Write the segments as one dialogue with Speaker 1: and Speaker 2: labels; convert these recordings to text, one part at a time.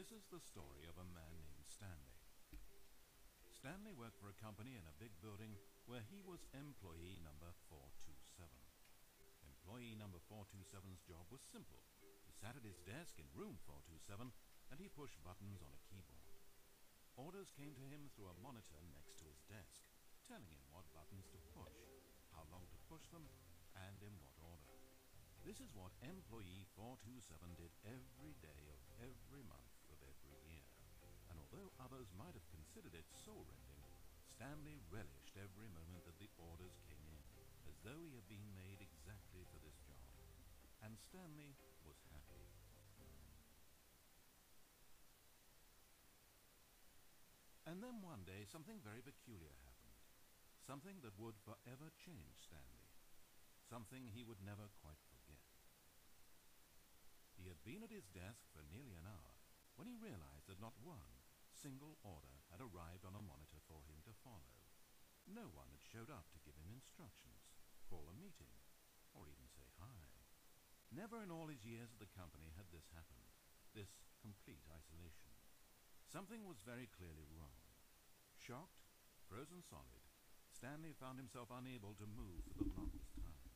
Speaker 1: This is the story of a man named Stanley. Stanley worked for a company in a big building where he was employee number 427. Employee number 427's job was simple. He sat at his desk in room 427 and he pushed buttons on a keyboard. Orders came to him through a monitor next to his desk, telling him what buttons to push, how long to push them, and in what order. This is what employee 427 did every day of every month of every year. And although others might have considered it soul-rending, Stanley relished every moment that the orders came in, as though he had been made exactly for this job. And Stanley was happy. And then one day something very peculiar happened. Something that would forever change Stanley. Something he would never quite forget. He had been at his desk for nearly an hour when he realized that not one single order had arrived on a monitor for him to follow. No one had showed up to give him instructions, call a meeting, or even say hi. Never in all his years at the company had this happened, this complete isolation. Something was very clearly wrong. Shocked, frozen solid, Stanley found himself unable to move for the longest time.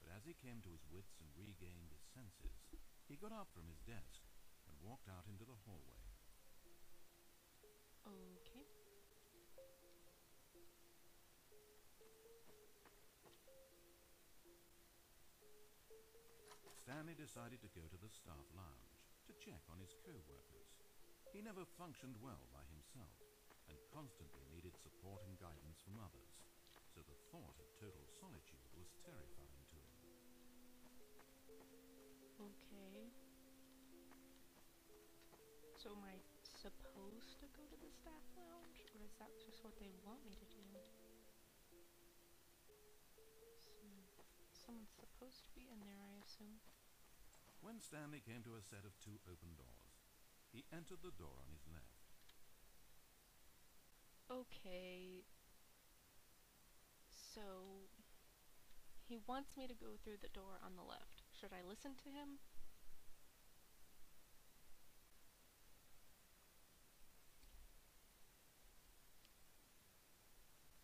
Speaker 1: But as he came to his wits and regained his senses, he got up from his desk and walked out into the hallway.
Speaker 2: Okay.
Speaker 1: Stanley decided to go to the staff lounge to check on his co-workers. He never functioned well by himself and constantly needed support and guidance from others, so the thought of total solitude was terrifying to him.
Speaker 2: Okay. So am I supposed to go to the staff lounge, or is that just what they want me to do? Someone's supposed to be in there, I assume.
Speaker 1: When Stanley came to a set of two open doors, he entered the door on his left.
Speaker 2: Okay. So he wants me to go through the door on the left. Should I listen to him?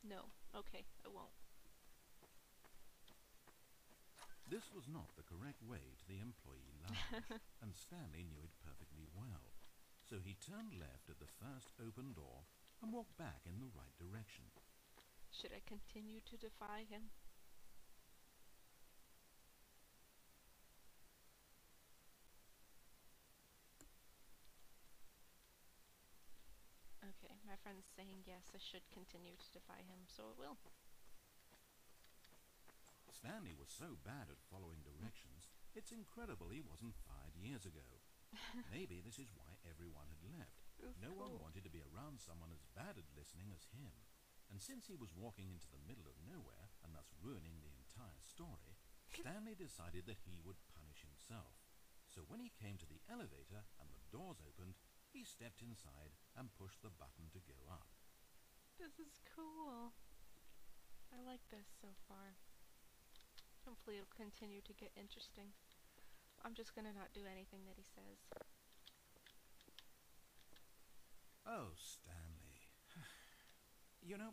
Speaker 2: No. Okay, I won't.
Speaker 1: This was not the correct way to the employee lounge, and Stanley knew it perfectly well. So he turned left at the first open door and walked back in the right direction.
Speaker 2: Should I continue to defy him? Okay, my friend's saying yes, I should continue to defy him, so it will.
Speaker 1: Stanley was so bad at following directions, it's incredible he wasn't fired years ago. Maybe this is why everyone had left. No one wanted to be around someone as bad at listening as him. And since he was walking into the middle of nowhere, and thus ruining the entire story, Stanley decided that he would punish himself. So when he came to the elevator and the doors opened, he stepped inside and pushed the button to go up.
Speaker 2: This is cool. I like this so far. Hopefully it'll continue to get interesting. I'm just gonna not do anything that he says.
Speaker 1: Oh, Stanley. You know,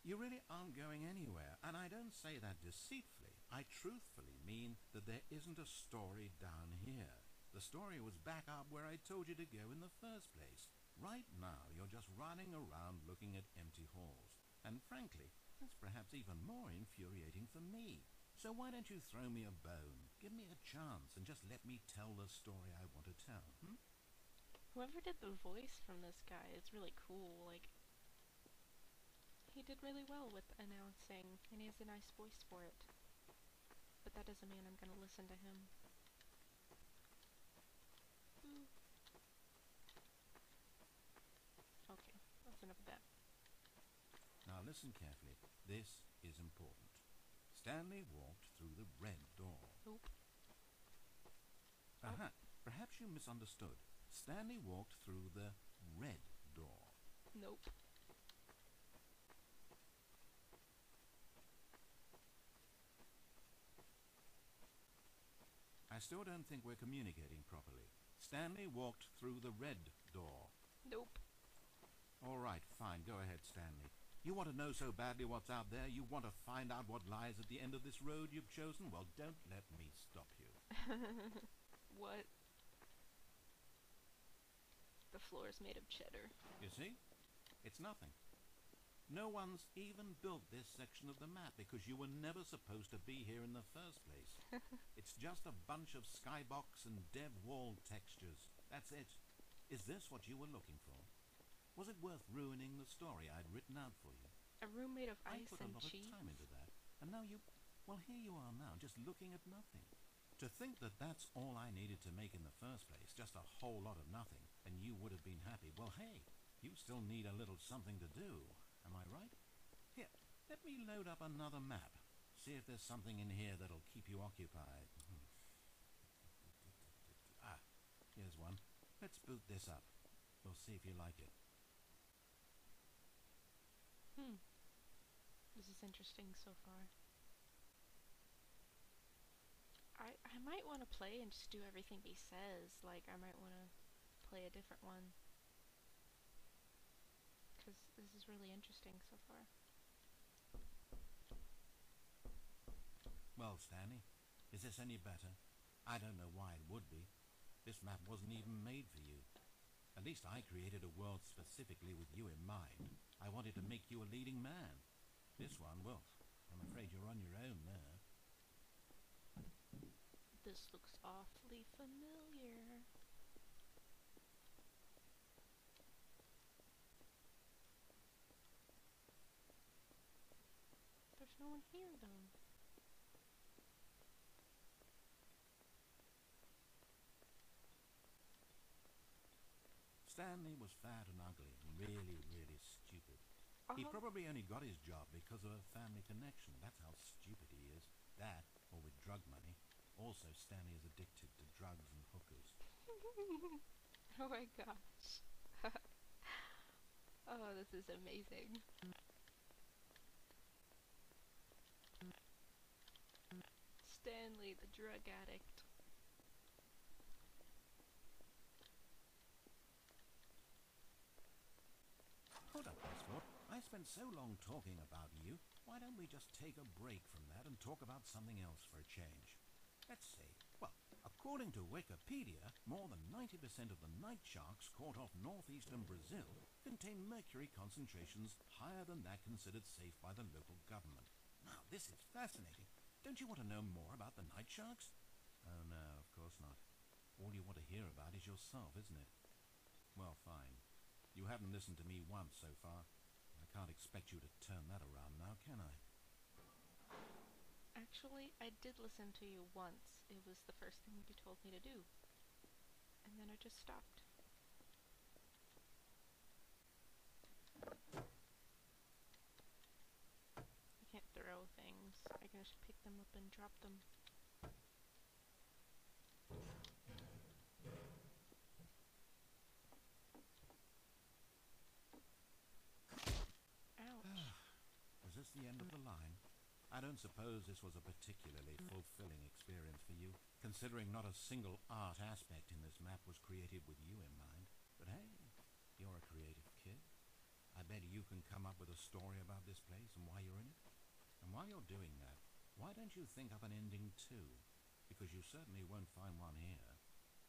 Speaker 1: you really aren't going anywhere, and I don't say that deceitfully. I truthfully mean that there isn't a story down here. The story was back up where I told you to go in the first place. Right now, you're just running around looking at empty halls. And frankly, that's perhaps even more infuriating for me. So why don't you throw me a bone, give me a chance, and just let me tell the story I want to tell,
Speaker 2: Whoever did the voice from this guy is really cool. Like, he did really well with announcing, and he has a nice voice for it. But that doesn't mean I'm gonna listen to him. Okay, that's enough of that.
Speaker 1: Now listen carefully. This is important. Stanley walked through the red door.
Speaker 2: Nope.
Speaker 1: Aha, perhaps you misunderstood. Stanley walked through the red door.
Speaker 2: Nope.
Speaker 1: I still don't think we're communicating properly. Stanley walked through the red door.
Speaker 2: Nope.
Speaker 1: All right, fine. Go ahead, Stanley. You want to know so badly what's out there? You want to find out what lies at the end of this road you've chosen? Well, don't let me stop you.
Speaker 2: What? The floor is made of cheddar.
Speaker 1: You see? It's nothing. No one's even built this section of the map because you were never supposed to be here in the first place. It's just a bunch of skybox and dev wall textures. That's it. Is this what you were looking for? Was it worth ruining the story I'd written out for you?
Speaker 2: A room made of
Speaker 1: I
Speaker 2: ice
Speaker 1: put a
Speaker 2: and
Speaker 1: lot
Speaker 2: cheese?
Speaker 1: of time into that. And now you... Well, here you are now, just looking at nothing. To think that that's all I needed to make in the first place, just a whole lot of nothing, and you would have been happy. Well, hey, you still need a little something to do. Am I right? Here, let me load up another map. See if there's something in here that'll keep you occupied. Ah, here's one. Let's boot this up. We'll see if you like it.
Speaker 2: This is interesting so far. I might want to play and just do everything he says. Like, I might want to play a different one. Because this is really interesting so far.
Speaker 1: Well, Stanley, is this any better? I don't know why it would be. This map wasn't even made for you. At least I created a world specifically with you in mind. I wanted to make you a leading man. This one, well, I'm afraid you're on your own there.
Speaker 2: This looks awfully familiar. There's no one here, though.
Speaker 1: Stanley was fat and ugly and really, really stupid. He probably only got his job because of a family connection. That's how stupid he is. That, or with drug money. Also, Stanley is addicted to drugs and hookers.
Speaker 2: Oh my gosh. Oh, this is amazing. Stanley, the drug addict.
Speaker 1: Hold up, Westport. I spent so long talking about you. Why don't we just take a break from that and talk about something else for a change? Let's see. Well, according to Wikipedia, more than 90% of the night sharks caught off northeastern Brazil contain mercury concentrations higher than that considered safe by the local government. Now, this is fascinating. Don't you want to know more about the night sharks? Oh, no, of course not. All you want to hear about is yourself, isn't it? Well, fine. You haven't listened to me once so far. I can't expect you to turn that around now, can I?
Speaker 2: Actually, I did listen to you once. It was the first thing you told me to do. And then I just stopped. I can't throw things. I can just pick them up and drop them. Ouch.
Speaker 1: Was this the end of the line? I don't suppose this was a particularly fulfilling experience for you, considering not a single art aspect in this map was created with you in mind. But hey, you're a creative kid. I bet you can come up with a story about this place and why you're in it. And while you're doing that, why don't you think up an ending too? Because you certainly won't find one here.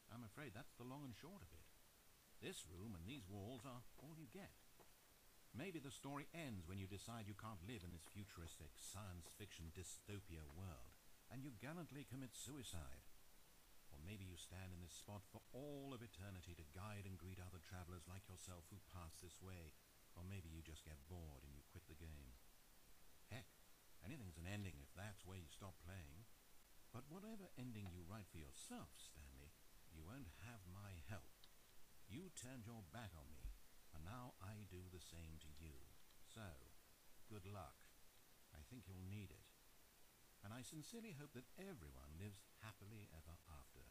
Speaker 1: I'm afraid that's the long and short of it. This room and these walls are all you get. Maybe the story ends when you decide you can't live in this futuristic science fiction dystopia world, and you gallantly commit suicide. Or maybe you stand in this spot for all of eternity to guide and greet other travelers like yourself who pass this way. Or maybe you just get bored and you quit the game. Heck, anything's an ending if that's where you stop playing. But whatever ending you write for yourself, Stanley, you won't have my help. You turned your back on me, and now I do the same to you. So, good luck. I think you'll need it. And I sincerely hope that everyone lives happily ever after.